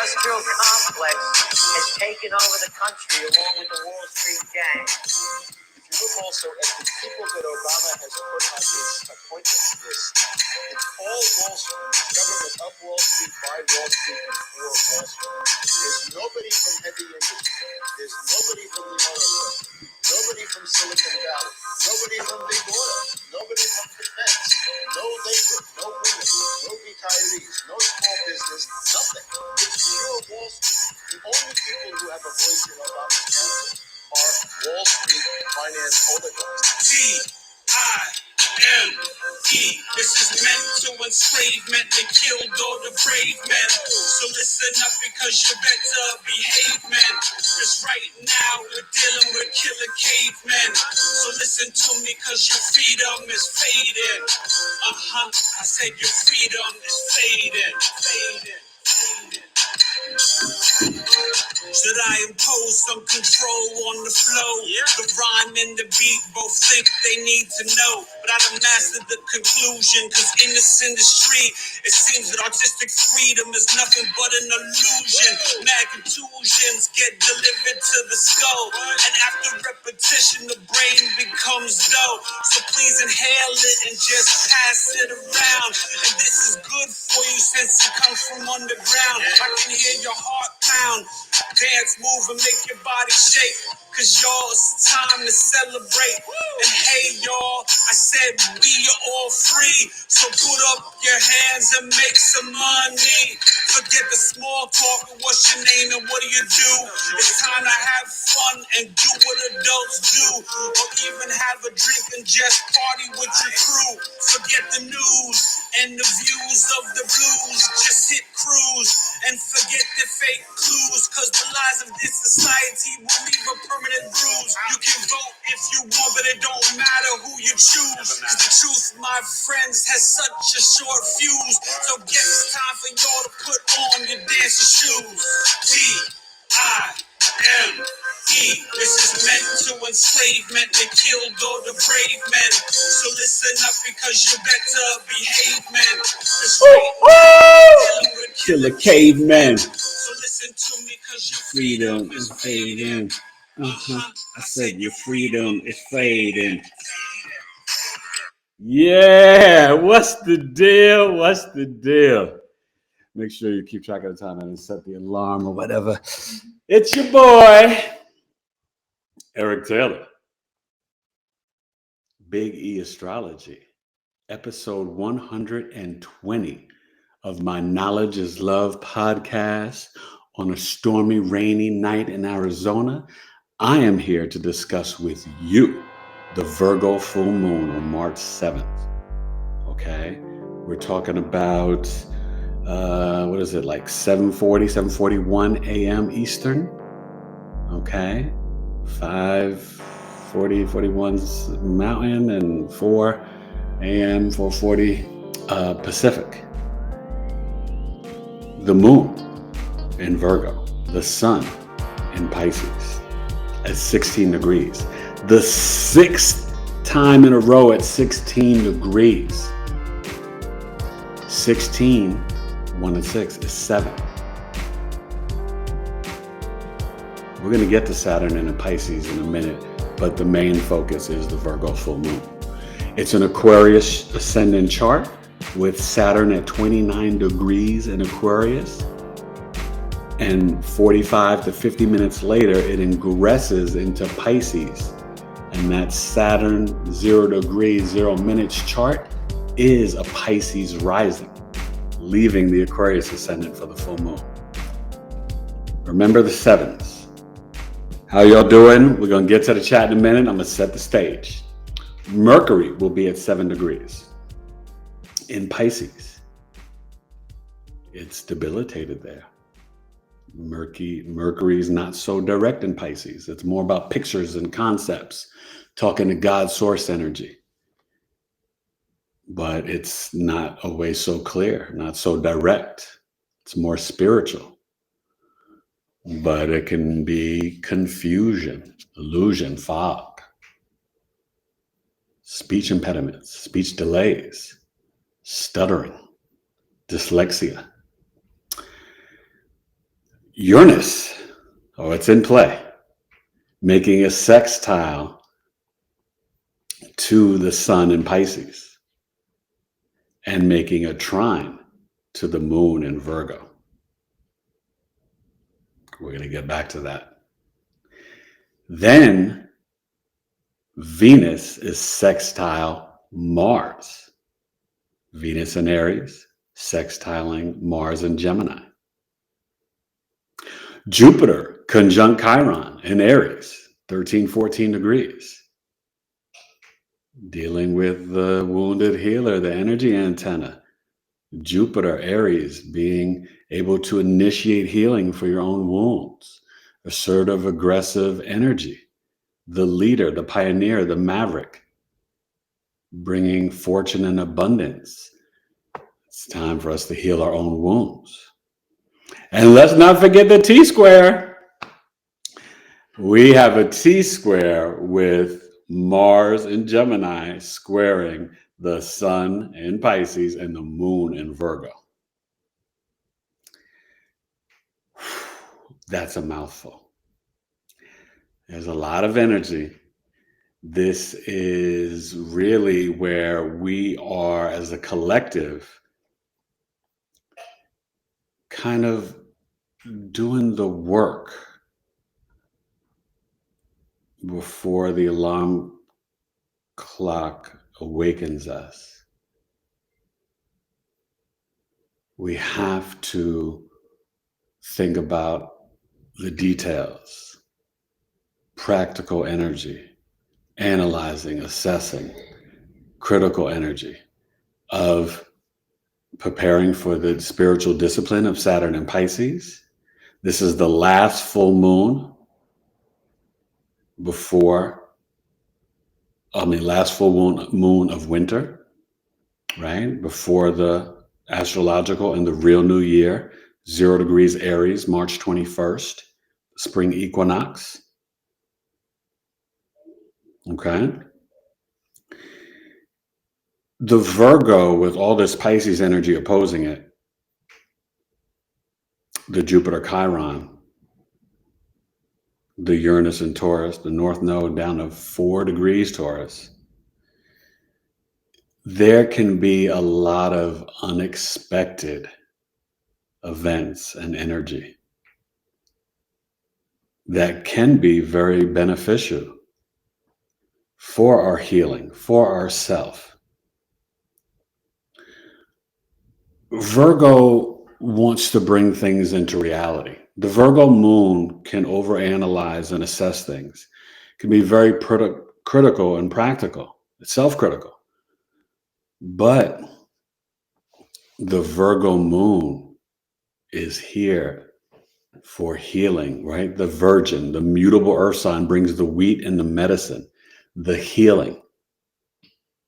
industrial complex has taken over the country along with the Wall Street gang. If you look also at the people that Obama has put on his appointments list, it's all Wall Street, government of Wall Street, by Wall Street, and for Wall Street. There's nobody from heavy industry. There's nobody from the oil sector. Nobody from Silicon Valley. Nobody from big oil. Nobody from defense. No labor. No women. No retirees. No small business. Nothing. It's pure Wall Street. The only people who have a voice in Obama's council are Wall Street finance oligarchs. T-I-M-E. This is meant to enslavement and killed all the brave men. So listen up because you better behave, man. Cause right now we're dealing with killer cavemen. So listen to me cause your freedom is fading. I said your freedom is fading. Should I impose some control on the flow? The rhyme and the beat both think they need to know, but I done mastered the conclusion. Cause in this industry, it seems that artistic freedom is nothing but an illusion. Mad contusions get delivered to the skull, and after repetition, the brain becomes dull. So please inhale it and just pass it around. And this is good for you since it comes from underground. I can hear your heart pound. Dance, move, and make your body shake. Cause y'all, it's time to celebrate. And hey y'all, I said we are all free. So put up your hands and make some money. Forget the small talk, what's your name and what do you do? It's time to have fun and do what adults do. Or even have a drink and just party with your crew. Forget the news and the views of the blues. Just hit cruise and forget the fake clues. Cause the lies of this society will leave a permanent bruise. You can vote if you want, but it don't matter who you choose. Cause the truth, my friends, has such a short fuse. So guess it's time for y'all to put on your dancing shoes. T-I-M-E. This is meant to enslavement and killed all the brave men. So listen up because you better behave, man. Cause right now, Killer cavemen. so listen to me cause your Freedom is fading. I said your freedom is fading. Yeah, what's the deal? What's the deal? Make sure you keep track of the time and set the alarm or whatever. It's your boy, Eric Taylor. Big E Astrology, episode 120 of my Knowledge is Love podcast. On a stormy, rainy night in Arizona, I am here to discuss with you the Virgo full moon on March 7th. Okay, we're talking about, what is it, like 7:41 a.m. Eastern? Okay, 5:41's Mountain and 4 a.m., 4:40 Pacific. The moon in Virgo, the sun in Pisces at 16 degrees. The sixth time in a row at 16 degrees. 16, 1 and 6 is 7. We're going to get to Saturn and Pisces in a minute, but the main focus is the Virgo full moon. It's an Aquarius ascendant chart with Saturn at 29 degrees in Aquarius. And 45 to 50 minutes later, it ingresses into Pisces. And that Saturn 0 degrees, 0 minutes chart is a Pisces rising, leaving the Aquarius ascendant for the full moon. Remember the sevens. How y'all doing? We're going to get to the chat in a minute. I'm going to set the stage. Mercury will be at 7 degrees in Pisces. It's debilitated there. Mercury's not so direct in Pisces. It's more about pictures and concepts, talking to God's source energy. But it's not always so clear, not so direct. It's more spiritual. But it can be confusion, illusion, fog, speech impediments, speech delays, stuttering, dyslexia. Uranus, it's in play, making a sextile to the sun in Pisces and making a trine to the moon in Virgo. We're going to get back to that. Then Venus is sextile Mars. Venus in Aries, sextiling Mars in Gemini. Jupiter conjunct Chiron in Aries, 13, 14 degrees. Dealing with the wounded healer, the energy antenna. Jupiter, Aries, being able to initiate healing for your own wounds. Assertive, aggressive energy. The leader, the pioneer, the maverick. Bringing fortune and abundance. It's time for us to heal our own wounds. And let's not forget the T-square. We have a T-square with Mars in Gemini squaring the sun in Pisces and the moon in Virgo. That's a mouthful. There's a lot of energy. This is really where we are as a collective kind of doing the work before the alarm clock awakens us. We have to think about the details, practical energy, analyzing, assessing, critical energy of preparing for the spiritual discipline of Saturn and Pisces. This is the last full moon last full moon of winter, right? Before the astrological and the real new year, 0 degrees Aries, March 21st, spring equinox. Okay. The Virgo, with all this Pisces energy opposing it, the Jupiter Chiron, the Uranus in Taurus, the North Node down to 4 degrees Taurus, there can be a lot of unexpected events and energy that can be very beneficial for our healing, for ourself. Virgo wants to bring things into reality. The Virgo moon can overanalyze and assess things. It can be very critical and practical. It's self-critical. But the Virgo moon is here for healing, right? The Virgin, the mutable earth sign, brings the wheat and the medicine, the healing,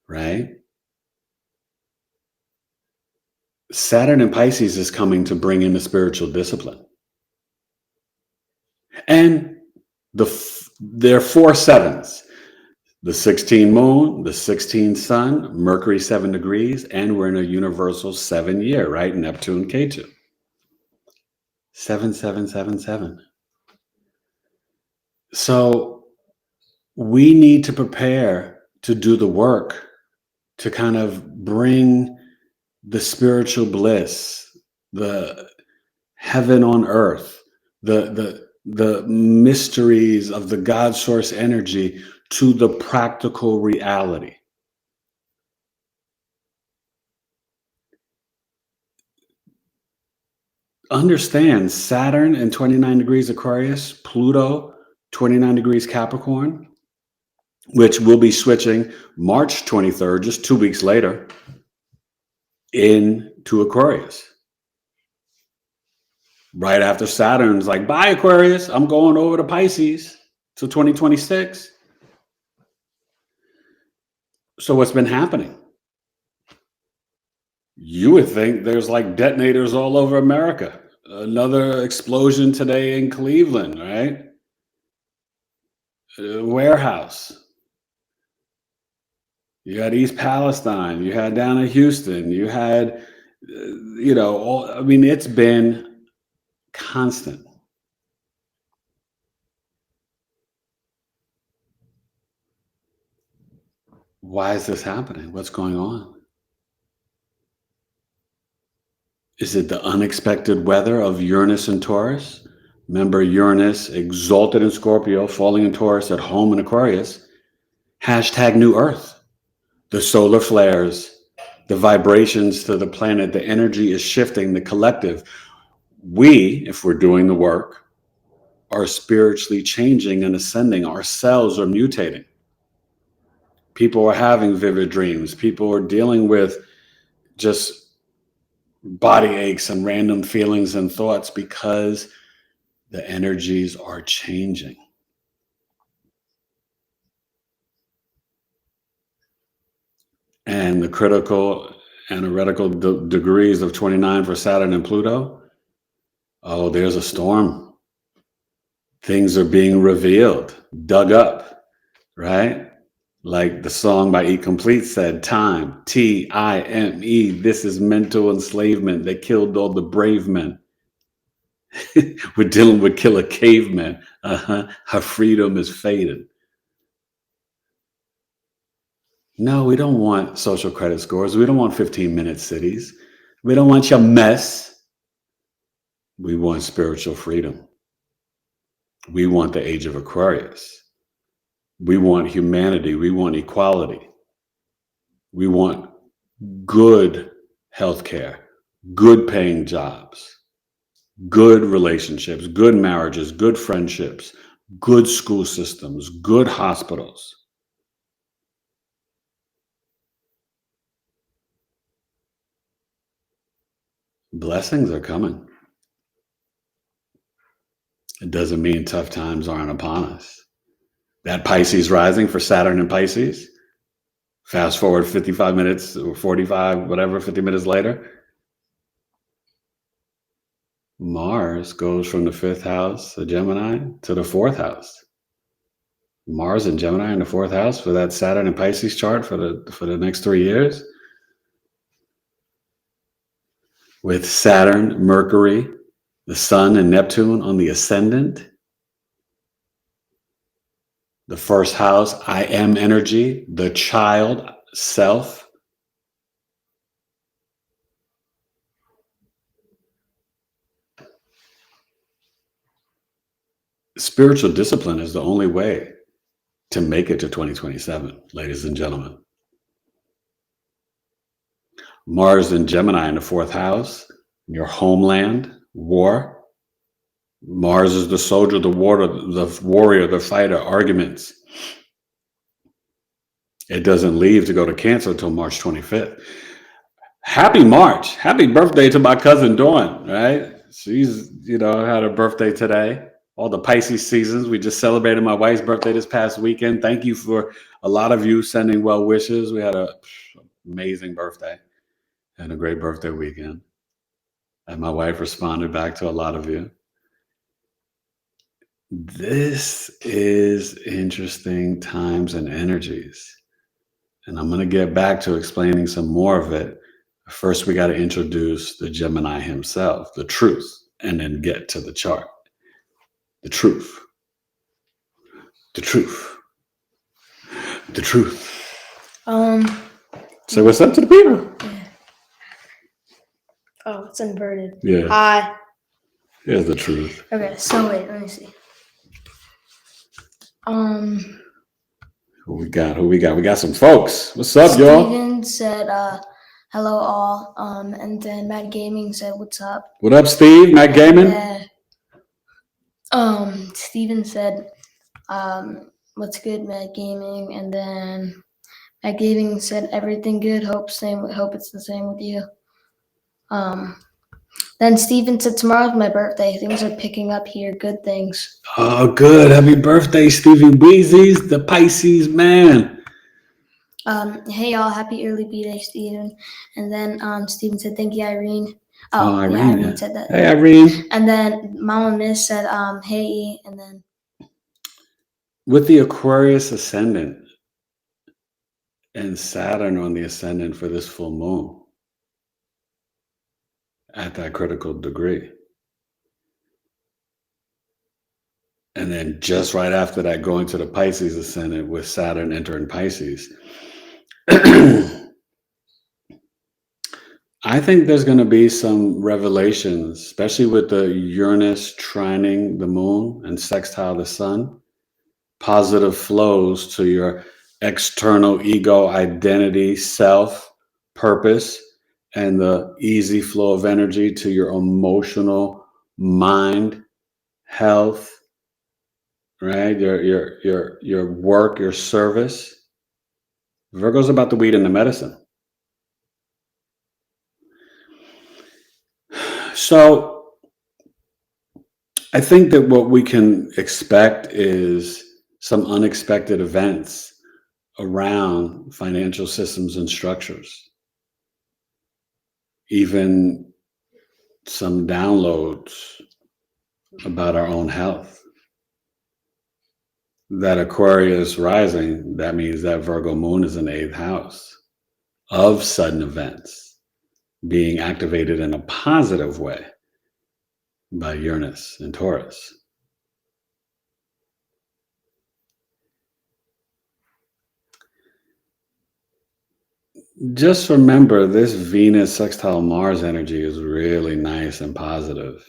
right? Saturn in Pisces is coming to bring in the spiritual discipline. And there are 4 sevens. The 16 moon, the 16 sun, Mercury 7 degrees, and we're in a universal 7 year, right? Neptune, K2. 7, 7, 7, 7. So we need to prepare to do the work to kind of bring the spiritual bliss, the heaven on earth, the mysteries of the God source energy to the practical reality. Understand Saturn in 29 degrees Aquarius, Pluto 29 degrees Capricorn, which will be switching March 23rd, just 2 weeks later, into Aquarius. Right after Saturn's like, bye Aquarius, I'm going over to Pisces till 2026. So what's been happening? You would think there's like detonators all over America. Another explosion today in Cleveland, right? A warehouse. You had East Palestine. You had down in Houston. You had, it's been constant. Why is this happening? What's going on? Is it the unexpected weather of Uranus and Taurus? Remember, Uranus exalted in Scorpio, falling in Taurus, at home in Aquarius. Hashtag new Earth. The solar flares, the vibrations to the planet, the energy is shifting, the collective. We, if we're doing the work, are spiritually changing and ascending. Our cells are mutating. People are having vivid dreams. People are dealing with just body aches and random feelings and thoughts because the energies are changing. And the critical and heretical degrees of 29 for Saturn and Pluto. Oh, there's a storm. Things are being revealed, dug up, right? Like the song by E Complete said, time, T-I-M-E, this is mental enslavement. They killed all the brave men. We're dealing with killer cavemen. Our freedom is faded. No, we don't want social credit scores. We don't want 15-minute cities. We don't want your mess. We want spiritual freedom. We want the age of Aquarius. We want humanity. We want equality. We want good healthcare, good paying jobs, good relationships, good marriages, good friendships, good school systems, good hospitals. Blessings are coming. It doesn't mean tough times aren't upon us. That Pisces rising for Saturn and Pisces, fast forward 55 minutes or 45, whatever, 50 minutes later, Mars goes from the 5th house of Gemini to the 4th house. Mars and Gemini in the 4th house for that Saturn and Pisces chart for the next 3 years. With Saturn, Mercury, the Sun, and Neptune on the ascendant. The 1st house, I am energy, the child, self. Spiritual discipline is the only way to make it to 2027, ladies and gentlemen. Mars and Gemini in the 4th house, your homeland, war. Mars is the soldier, the warrior, the fighter, arguments. It doesn't leave to go to Cancer until March 25th. Happy March. Happy birthday to my cousin Dawn, right? She's, had her birthday today. All the Pisces seasons. We just celebrated my wife's birthday this past weekend. Thank you for a lot of you sending well wishes. We had an amazing birthday and a great birthday weekend. And my wife responded back to a lot of you. This is interesting times and energies. And I'm going to get back to explaining some more of it. First, we got to introduce the Gemini himself, the truth, and then get to the chart. The truth. The truth. The truth. Say what's up to the people. Yeah. Oh, it's inverted. Yeah. Hi. Here's the truth. Okay, so wait, let me see. Who we got? We got some folks. What's up, y'all? Steven said, hello all. And then Matt Gaming said, what's up? What up, Steve? Matt Gaming? Steven said, what's good, Matt Gaming? And then Matt Gaming said, everything good. Hope it's the same with you. Then Steven said, tomorrow's my birthday. Things are picking up here. Good things. Oh, good. Happy birthday, Stevie Weezy's, the Pisces man. Hey, y'all. Happy early B-Day, Steven. And then Steven said, thank you, Irene. Irene, yeah, Irene said that. Hey, Irene. And then Mama Miss said, hey, and then. With the Aquarius ascendant and Saturn on the ascendant for this full moon at that critical degree. And then just right after that, going to the Pisces ascendant with Saturn entering Pisces. I think there's going to be some revelations, especially with the Uranus trining the moon and sextile the sun. Positive flows to your external ego, identity, self, purpose, and the easy flow of energy to your emotional mind, health, right? Your work, your service. Virgo's about the weed and the medicine. So I think that what we can expect is some unexpected events around financial systems and structures, even some downloads about our own health. That Aquarius rising, that means that Virgo moon is in the 8th house of sudden events being activated in a positive way by Uranus and Taurus. Just remember this Venus sextile Mars energy is really nice and positive.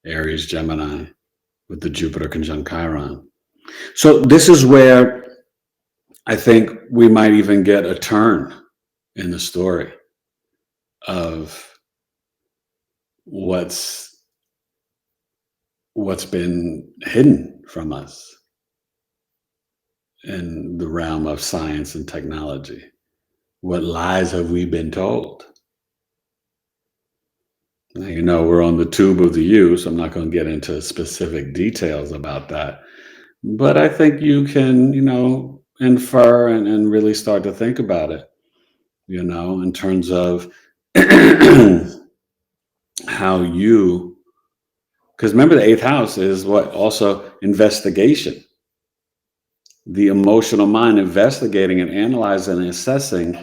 Aries, Gemini, with the Jupiter conjunct Chiron. So this is where I think we might even get a turn in the story of what's been hidden from us in the realm of science and technology. What lies have we been told? Now, you know, we're on the tube of the U, so I'm not going to get into specific details about that. But I think you can, infer and really start to think about it, in terms of how you, because remember the 8th house is what? Also investigation. The emotional mind investigating and analyzing and assessing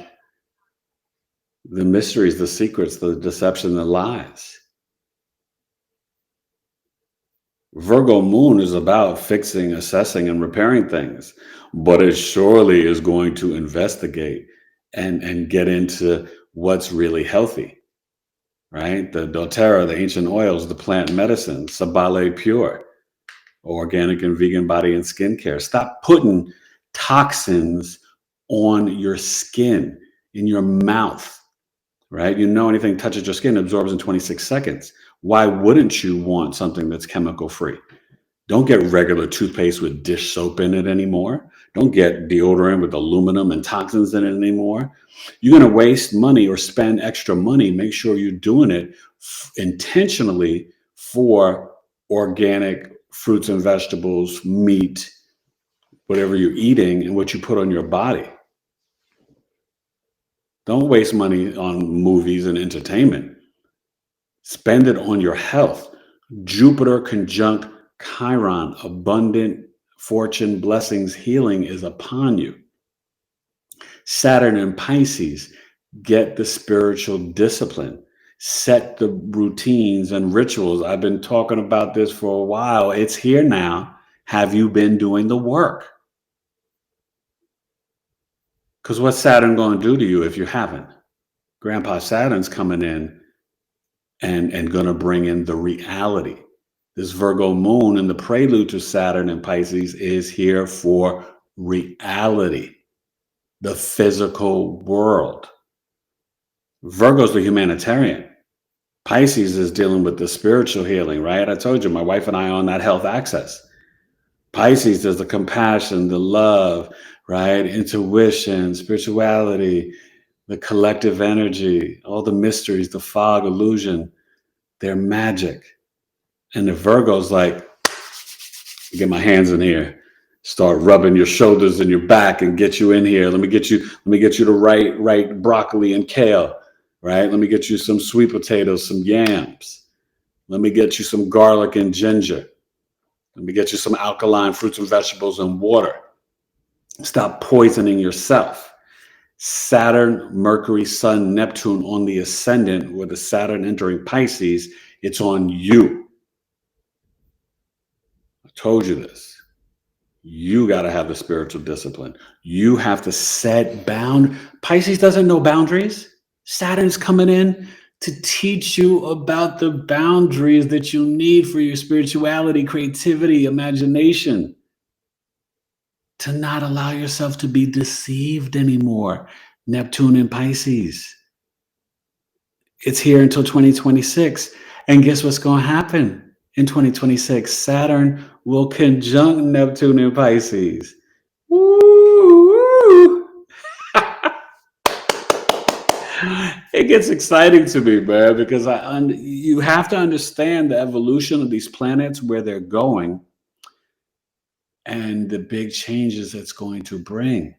the mysteries, the secrets, the deception, the lies. Virgo moon is about fixing, assessing, and repairing things, but it surely is going to investigate and get into what's really healthy, right? The doTERRA, the ancient oils, the plant medicine, Sabale Pure, organic and vegan body and skincare. Stop putting toxins on your skin, in your mouth, right? Anything touches your skin absorbs in 26 seconds. Why wouldn't you want something that's chemical free? Don't get regular toothpaste with dish soap in it anymore. Don't get deodorant with aluminum and toxins in it anymore. You're going to waste money or spend extra money. Make sure you're doing it intentionally for organic fruits and vegetables, meat, whatever you're eating, and what you put on your body. Don't waste money on movies and entertainment. Spend it on your health. Jupiter conjunct Chiron, abundant fortune, blessings, healing is upon you. Saturn and Pisces, get the spiritual discipline. Set the routines and rituals. I've been talking about this for a while. It's here now. Have you been doing the work? Because what's Saturn going to do to you if you haven't? Grandpa Saturn's coming in and going to bring in the reality. This Virgo moon and the prelude to Saturn and Pisces is here for reality, the physical world. Virgo's the humanitarian. Pisces is dealing with the spiritual healing, right? I told you, my wife and I are on that health access. Pisces is the compassion, the love, right? Intuition, spirituality, the collective energy, all the mysteries, the fog, illusion, they're magic. And the Virgo's like, get my hands in here, start rubbing your shoulders and your back and get you in here. Let me get you the right broccoli and kale, right? Let me get you some sweet potatoes, some yams. Let me get you some garlic and ginger. Let me get you some alkaline fruits and vegetables and water. Stop poisoning yourself. Saturn, Mercury, Sun, Neptune on the ascendant, with the Saturn entering Pisces, it's on you. I told you this. You got to have the spiritual discipline. You have to set bound. Pisces doesn't know boundaries. Saturn's coming in to teach you about the boundaries that you need for your spirituality, creativity, imagination, to not allow yourself to be deceived anymore. Neptune in Pisces. It's here until 2026. And guess what's going to happen in 2026? Saturn will conjunct Neptune in Pisces. Woo! It gets exciting to me, man, because you have to understand the evolution of these planets, where they're going, and the big changes it's going to bring.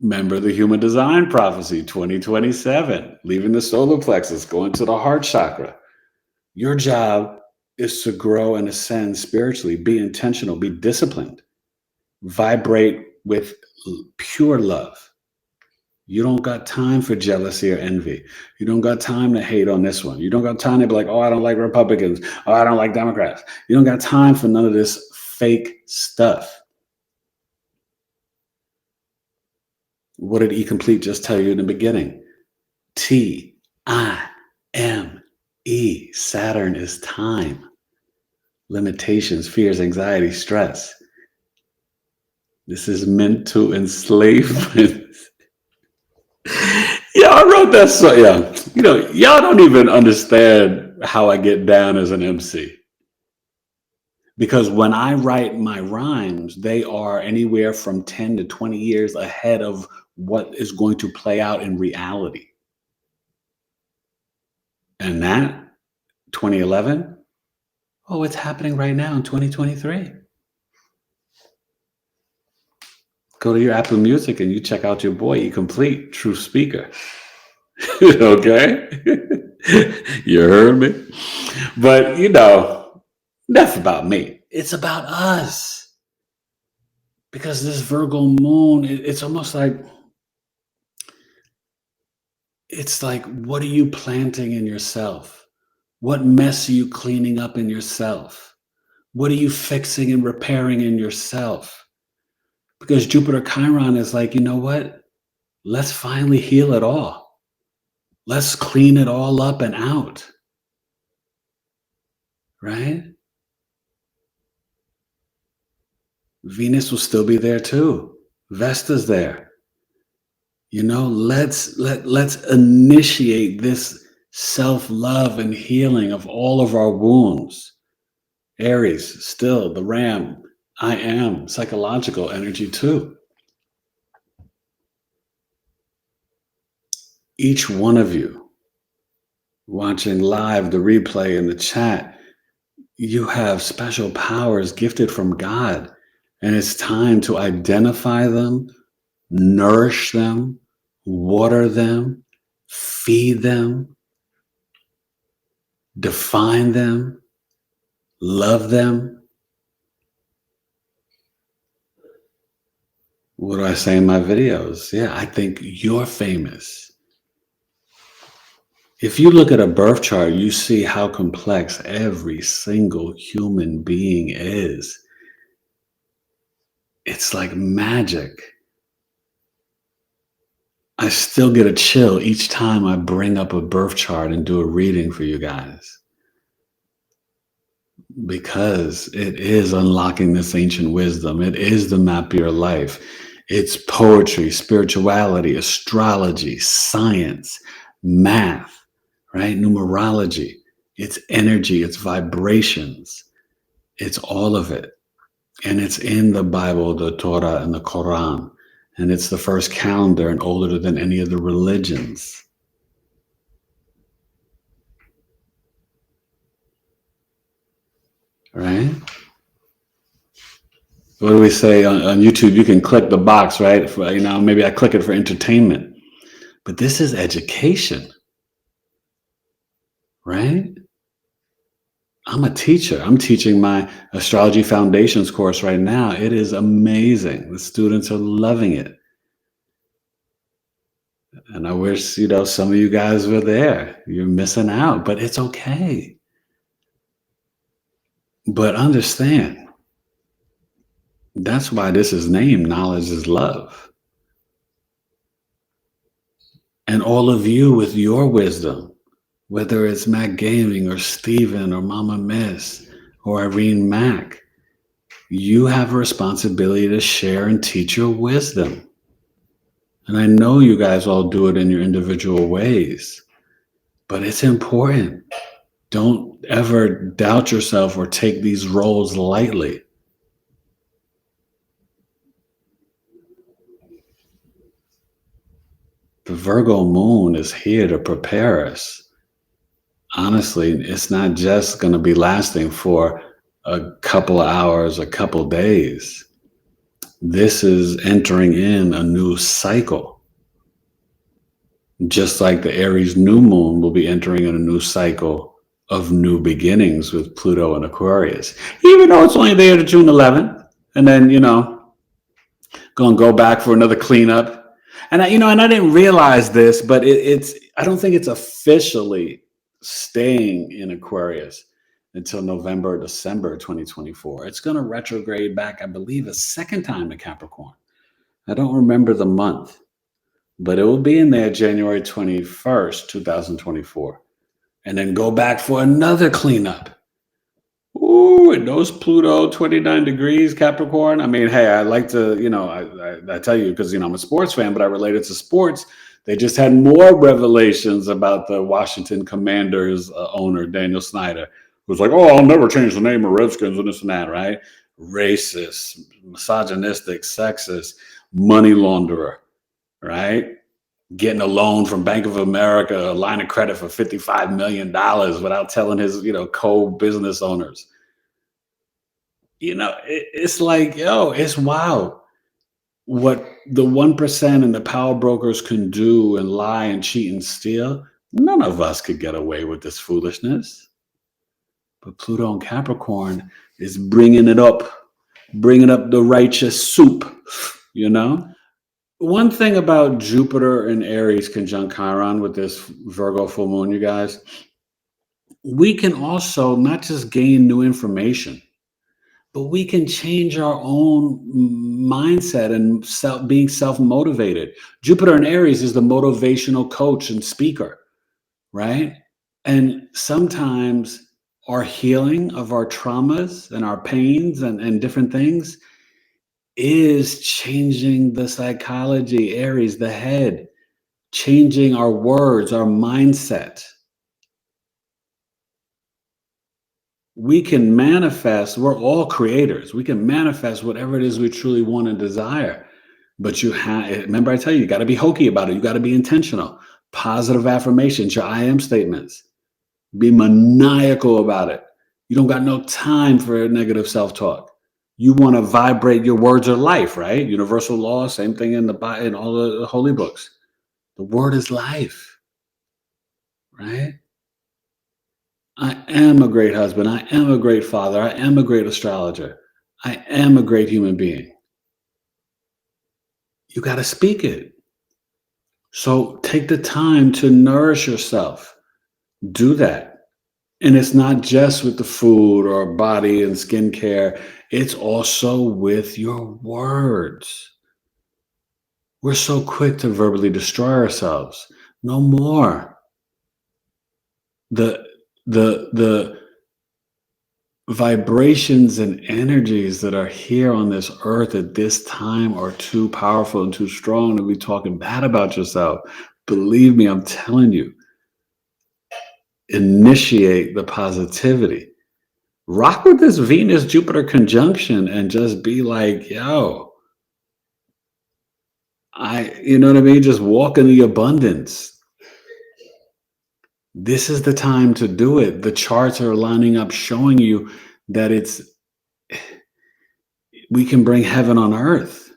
Remember the human design prophecy, 2027, leaving the solar plexus, going to the heart chakra. Your job is to grow and ascend spiritually, be intentional, be disciplined, vibrate with pure love. You don't got time for jealousy or envy. You don't got time to hate on this one. You don't got time to be like, oh, I don't like Republicans. Oh, I don't like Democrats. You don't got time for none of this fake stuff. What did E Complete just tell you in the beginning? T-I-M-E. Saturn is time. Limitations, fears, anxiety, stress. This is meant to enslavement. Yeah, I wrote that song. Yeah, y'all don't even understand how I get down as an MC. Because when I write my rhymes, they are anywhere from 10 to 20 years ahead of what is going to play out in reality. And that, 2011, oh, it's happening right now in 2023. Go to your Apple Music and you check out your boy, E Complete, True Speaker. Okay? You heard me? But, enough about me. It's about us. Because this Virgo moon, it's almost like, what are you planting in yourself? What mess are you cleaning up in yourself? What are you fixing and repairing in yourself? Because Jupiter Chiron is like, you know what? Let's finally heal it all. Let's clean it all up and out. Right? Venus will still be there too. Vesta's there. Let's initiate this self-love and healing of all of our wounds. Aries, still the Ram. I am psychological energy too. Each one of you watching live, the replay in the chat, you have special powers gifted from God, and it's time to identify them, nourish them, water them, feed them, define them, love them. What do I say in my videos? Yeah, I think you're famous. If you look at a birth chart, you see how complex every single human being is. It's like magic. I still get a chill each time I bring up a birth chart and do a reading for you guys. Because it is unlocking this ancient wisdom. It is the map of your life. It's poetry, spirituality, astrology, science, math, right? Numerology. It's energy, it's vibrations. It's all of it. And it's in the Bible, the Torah, and the Quran. And it's the first calendar and older than any of the religions. Right? What do we say on YouTube? You can click the box, right? Maybe I click it for entertainment. But this is education. Right? I'm a teacher. I'm teaching my Astrology Foundations course right now. It is amazing. The students are loving it. And I wish, some of you guys were there. You're missing out, but it's okay. But understand, That's why this is named Knowledge is Love. And all of you with your wisdom, whether it's Mac Gaming or Steven or Mama Miss or Irene Mack, you have a responsibility to share and teach your wisdom. And I know you guys all do it in your individual ways, but it's important. Don't ever doubt yourself or take these roles lightly. The Virgo moon is here to prepare us. Honestly, it's not just going to be lasting for a couple of hours, a couple of days. This is entering in a new cycle. Just like the Aries new moon will be entering in a new cycle of new beginnings with Pluto and Aquarius, even though it's only there to June 11th. And then, going to go back for another cleanup. And I didn't realize this, but I don't think it's officially staying in Aquarius until November or December 2024. It's going to retrograde back, I believe, a second time to Capricorn. I don't remember the month, but it will be in there January 21st, 2024, and then go back for another cleanup. Ooh, and those Pluto 29 degrees Capricorn. I mean, hey, I like to, I tell you because, I'm a sports fan, but I relate it to sports. They just had more revelations about the Washington Commanders owner, Daniel Snyder, who's like, oh, I'll never change the name of Redskins and this and that, right? Racist, misogynistic, sexist, money launderer, right? Getting a loan from Bank of America, a line of credit for $55 million without telling his, co-business owners. It's like, it's wild what the 1% and the power brokers can do and lie and cheat and steal. None of us could get away with this foolishness. But Pluto and Capricorn is bringing up the righteous soup, One thing about Jupiter and Aries conjunct Chiron with this Virgo full moon, you guys, we can also not just gain new information, but we can change our own mindset and being self-motivated. Jupiter in Aries is the motivational coach and speaker, right? And sometimes our healing of our traumas and our pains and different things is changing the psychology, Aries, the head, changing our words, our mindset. We can manifest, we're all creators. We can manifest whatever it is we truly want and desire. But remember I tell you, you got to be hokey about it. You got to be intentional. Positive affirmations, your I am statements. Be maniacal about it. You don't got no time for negative self-talk. You want to vibrate, your words are life, right? Universal law, same thing in all the holy books. The word is life, right? I am a great husband. I am a great father. I am a great astrologer. I am a great human being. You got to speak it. So take the time to nourish yourself. Do that. And it's not just with the food or body and skincare. It's also with your words. We're so quick to verbally destroy ourselves. No more. The vibrations and energies that are here on this earth at this time are too powerful and too strong to be talking bad about yourself. Believe me, I'm telling you. Initiate the positivity. Rock with this Venus-Jupiter conjunction and just be like, yo, you know what I mean? Just walk in the abundance. This is the time to do it. The charts are lining up showing you that we can bring heaven on earth.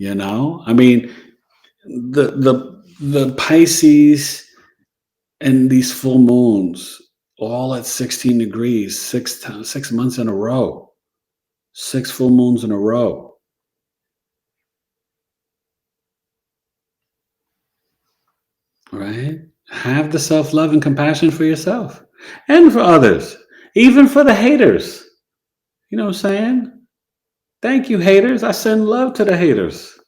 I mean, the Pisces and these full moons, all at 16 degrees, 6 months in a row, 6 full moons in a row. Right? Have the self-love and compassion for yourself and for others, even for the haters. You know what I'm saying? Thank you, haters. I send love to the haters.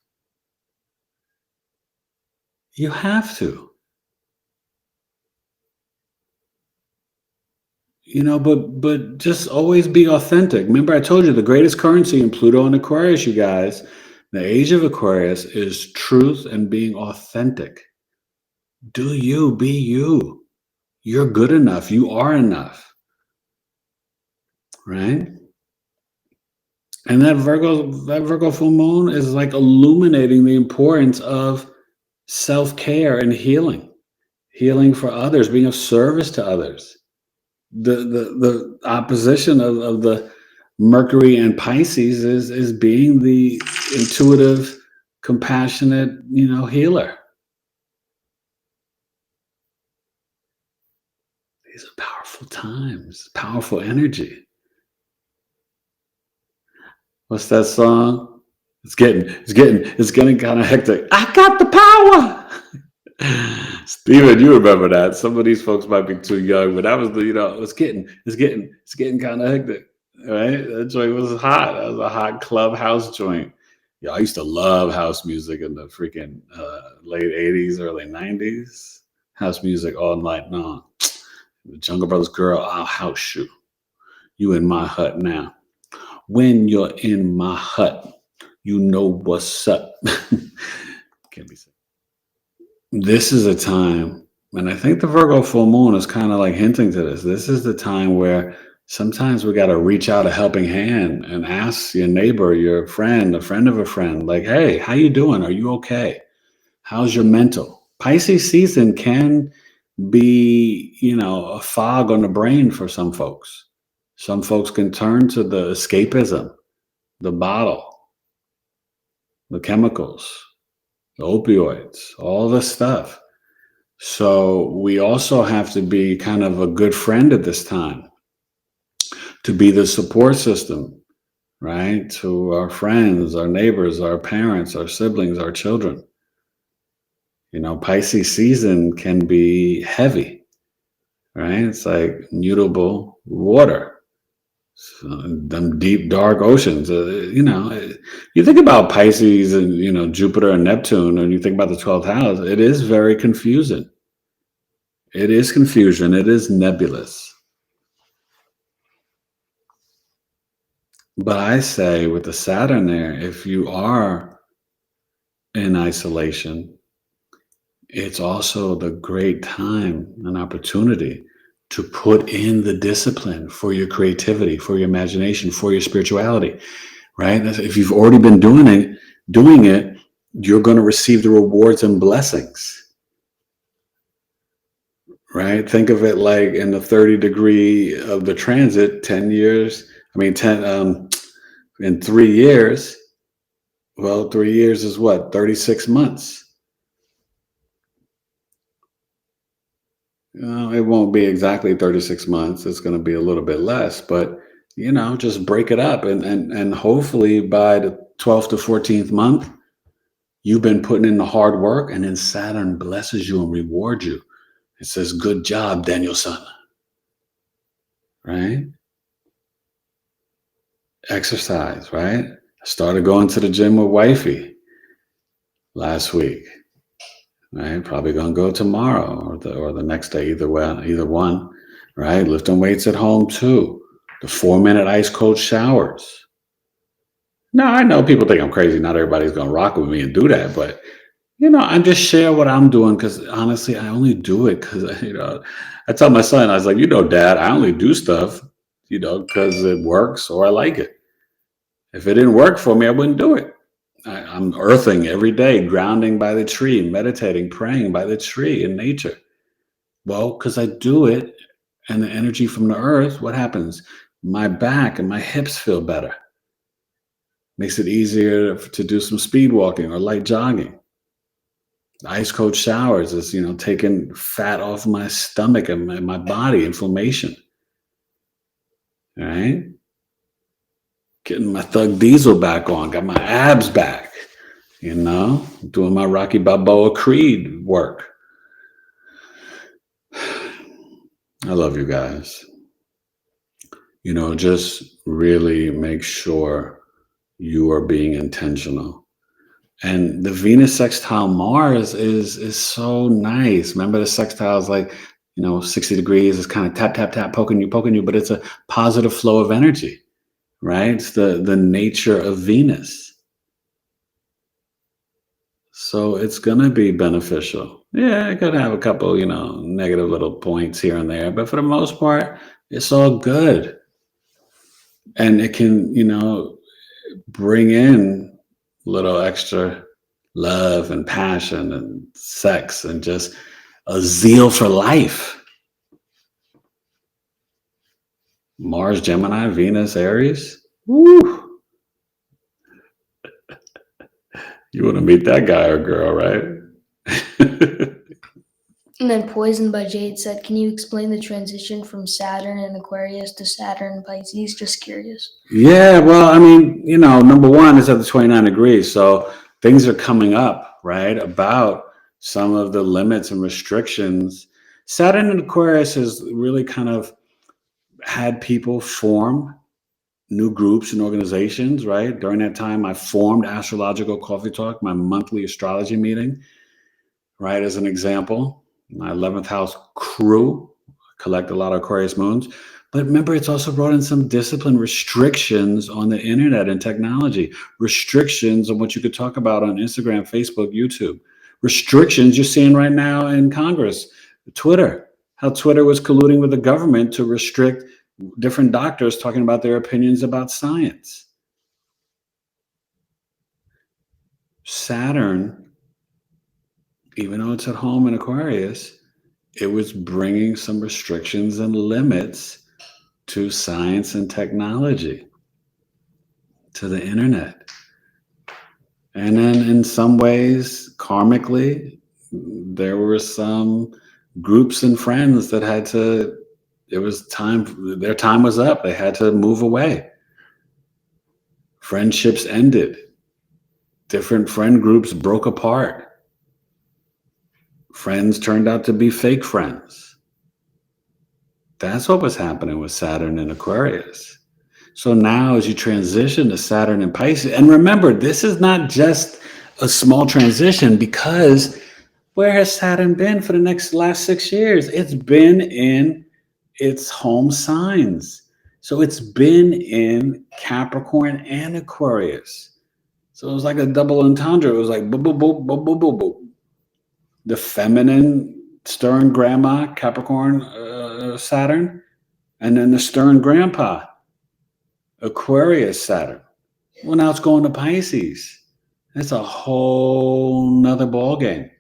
You have to. But just always be authentic. Remember, I told you the greatest currency in Pluto and Aquarius, you guys, the age of Aquarius is truth and being authentic. Do you, be you. You're good enough. You are enough. Right? And that Virgo full moon is like illuminating the importance of self-care and healing for others, being of service to others. The opposition of the Mercury and Pisces is being the intuitive, compassionate, healer. These are powerful times, powerful energy. What's that song? It's getting kind of hectic. I got the power. Steven, you remember that. Some of these folks might be too young, but that was it's getting kind of hectic. Right? That joint was hot. That was a hot clubhouse joint. Yeah, I used to love house music in the freaking late 80s, early 90s. House music all night long. The Jungle Brothers girl, I'll house you. You in my hut now. When you're in my hut, you know what's up. Can't be said. This is a time, and I think the Virgo full moon is kind of like hinting to this. This is the time where sometimes we got to reach out a helping hand and ask your neighbor, your friend, a friend of a friend, like, hey, how you doing? Are you okay? How's your mental? Pisces season can be, a fog on the brain for some folks. Some folks can turn to the escapism, the bottle, the chemicals, the opioids, all this stuff. So we also have to be kind of a good friend at this time, to be the support system, right? To our friends, our neighbors, our parents, our siblings, our children. Pisces season can be heavy, right? It's like mutable water. So, them deep, dark oceans. You think about Pisces and, Jupiter and Neptune, and you think about the 12th house, it is very confusing. It is confusion. It is nebulous. But I say with the Saturn there, if you are in isolation, it's also the great time and opportunity to put in the discipline for your creativity, for your imagination, for your spirituality, right? If you've already been doing it, you're going to receive the rewards and blessings, right? Think of it like in the 30 degree of the transit, 10 years. I mean, in 3 years. Well, 3 years is what? 36 months. It won't be exactly 36 months. It's going to be a little bit less, but just break it up, and hopefully by the 12th to 14th month, you've been putting in the hard work, and then Saturn blesses you and rewards you. It says, good job, Danielson. Right? Exercise, right? I started going to the gym with wifey last week. Right? Probably gonna go tomorrow or the next day, either one. Right? Lifting weights at home too. The 4-minute ice cold showers. Now I know people think I'm crazy. Not everybody's gonna rock with me and do that, but I just share what I'm doing because honestly, I only do it because I tell my son, I was like, Dad, I only do stuff, because it works or I like it. If it didn't work for me, I wouldn't do it. I'm earthing every day, grounding by the tree, meditating, praying by the tree in nature. Well, because I do it and the energy from the earth, what happens? My back and my hips feel better. Makes it easier to do some speed walking or light jogging. Ice cold showers is, taking fat off my stomach and my body, inflammation. All right? Getting my Thug Diesel back on, got my abs back. Doing my Rocky Balboa Creed work. I love you guys. Just really make sure you are being intentional. And the Venus sextile Mars is so nice. Remember, the sextile is like, 60 degrees. It's kind of tap, tap, tap, poking you, but it's a positive flow of energy, right? It's the nature of Venus. So it's going to be beneficial. Yeah, it could have a couple, negative little points here and there, but for the most part, it's all good. And it can, bring in a little extra love and passion and sex and just a zeal for life. Mars, Gemini, Venus, Aries. Woo! You want to meet that guy or girl, right? And then Poisoned by Jade said, can you explain the transition from Saturn in Aquarius to Saturn in Pisces? Just curious. Yeah, well, I mean, number one is at the 29 degrees. So things are coming up, right? About some of the limits and restrictions. Saturn in Aquarius has really kind of had people form new groups and organizations, right? During that time, I formed Astrological Coffee Talk, my monthly astrology meeting, right? As an example, my 11th house crew collect a lot of Aquarius moons. But remember, it's also brought in some discipline restrictions on the internet and technology, restrictions on what you could talk about on Instagram, Facebook, YouTube, restrictions you're seeing right now in Congress, Twitter, how Twitter was colluding with the government to restrict different doctors talking about their opinions about science. Saturn, even though it's at home in Aquarius, it was bringing some restrictions and limits to science and technology, to the internet. And then in some ways, karmically, there were some groups and friends that had to, it was time, their time was up. They had to move away. Friendships ended. Different friend groups broke apart. Friends turned out to be fake friends. That's what was happening with Saturn in Aquarius. So now as you transition to Saturn in Pisces, and remember, this is not just a small transition, because where has Saturn been for the last 6 years? It's been in its home signs. So it's been in Capricorn and Aquarius. So it was like a double entendre. It was like boop, boop, boop, boop, boop, boop, boop. The feminine stern grandma, Capricorn, Saturn, and then the stern grandpa, Aquarius, Saturn. Well, now it's going to Pisces. That's a whole nother ballgame.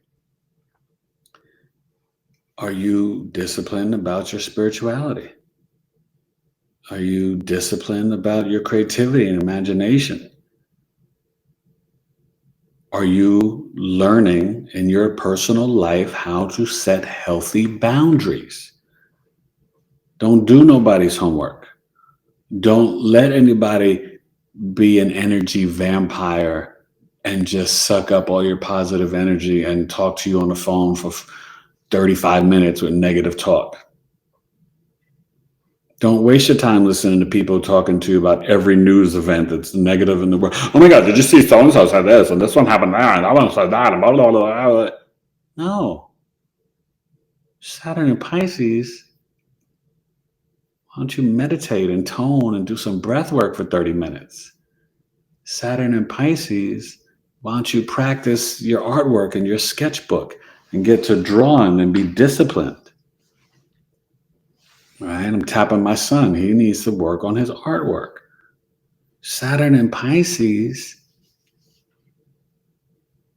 Are you disciplined about your spirituality? Are you disciplined about your creativity and imagination? Are you learning in your personal life how to set healthy boundaries? Don't do nobody's homework. Don't let anybody be an energy vampire and just suck up all your positive energy and talk to you on the phone for 35 minutes with negative talk. Don't waste your time listening to people talking to you about every news event that's negative in the world. Oh my God, did you see so-and-so said this and this one happened there and that one said that and blah, blah, blah, blah. No. Saturn in Pisces, why don't you meditate and tone and do some breath work for 30 minutes? Saturn in Pisces, why don't you practice your artwork and your sketchbook and get to drawing and be disciplined? Right? I'm tapping my son. He needs to work on his artwork. Saturn in Pisces,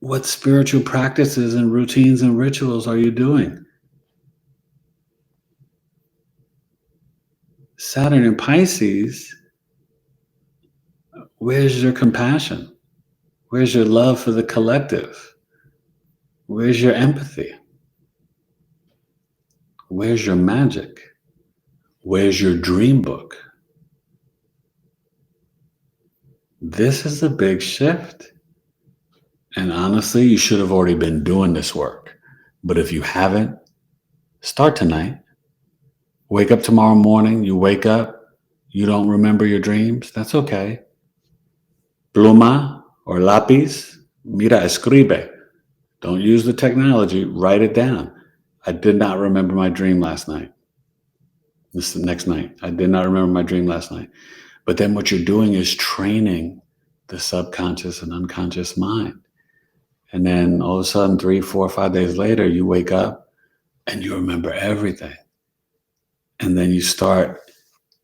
what spiritual practices and routines and rituals are you doing? Saturn in Pisces, where's your compassion? Where's your love for the collective? Where's your empathy? Where's your magic? Where's your dream book? This is a big shift. And honestly, you should have already been doing this work. But if you haven't, start tonight. Wake up tomorrow morning. You wake up, you don't remember your dreams. That's okay. Pluma or lápiz. Mira, escribe. Don't use the technology. Write it down. I did not remember my dream last night. This is the next night. I did not remember my dream last night. But then what you're doing is training the subconscious and unconscious mind. And then all of a sudden, 3, 4, 5 days later, you wake up and you remember everything. And then you start,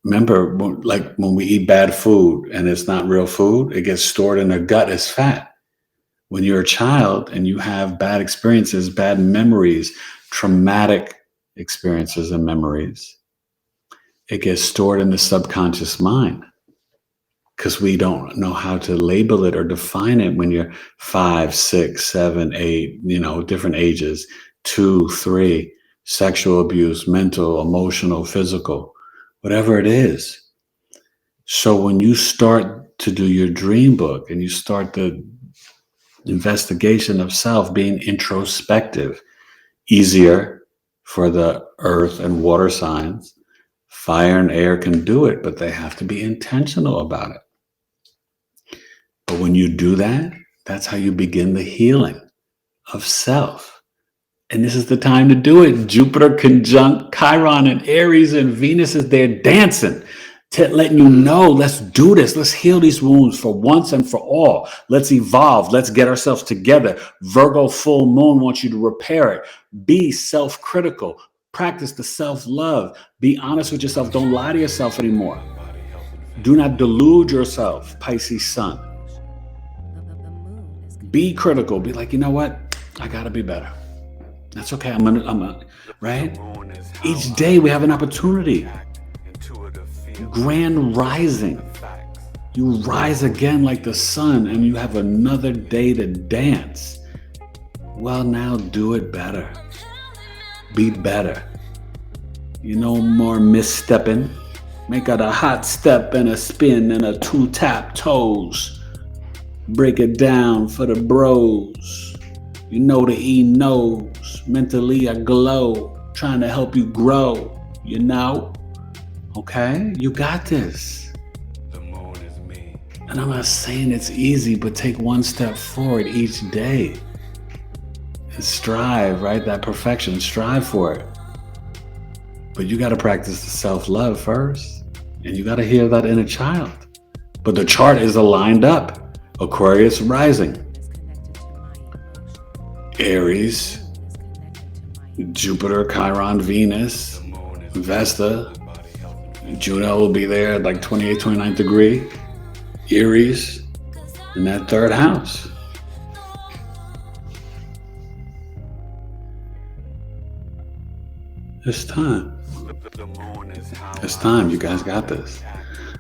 remember, like when we eat bad food and it's not real food, it gets stored in the gut as fat. When you're a child and you have bad experiences, bad memories, traumatic experiences and memories, it gets stored in the subconscious mind because we don't know how to label it or define it when you're 5, 6, 7, 8, different ages, 2, 3, sexual abuse, mental, emotional, physical, whatever it is. So when you start to do your dream book and you start the investigation of self, being introspective, easier for the earth and water signs. Fire and air can do it, but they have to be intentional about it. But when you do that, that's how you begin the healing of self. And this is the time to do it. Jupiter conjunct Chiron and Aries and Venus is there dancing, letting you know, let's do this. Let's heal these wounds for once and for all. Let's evolve. Let's get ourselves together. Virgo full moon wants you to repair it. Be self-critical. Practice the self-love. Be honest with yourself. Don't lie to yourself anymore. Do not delude yourself, Pisces sun. Be critical. Be like, you know what? I got to be better. That's okay. Right? Each day we have an opportunity. Grand rising. You rise again like the sun and you have another day to dance. Well, now do it better. Be better. No more misstepping. Make it a hot step and a spin and a 2-tap toes. Break it down for the bros. The E knows. Mentally I glow. Trying to help you grow. Okay? You got this. The moon is me. And I'm not saying it's easy, but take one step forward each day. And strive, right? That perfection. Strive for it. But you got to practice the self-love first. And you got to heal that inner child. But the chart is aligned up. Aquarius rising. Aries. Jupiter, Chiron, Venus. Vesta. Juno will be there at like 28, 29th degree. Aries in that third house. It's time. It's time. You guys got this.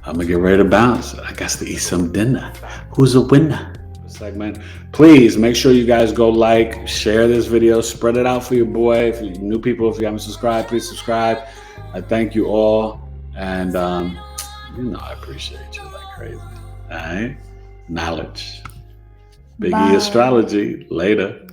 I'm going to get ready to bounce. I got to eat some dinner. Who's a winner? Segment. Please make sure you guys go like, share this video, spread it out for your boy. If you new people, if you haven't subscribed, please subscribe. I thank you all. And, I appreciate you like crazy. All right? Knowledge. Biggie Astrology. Later.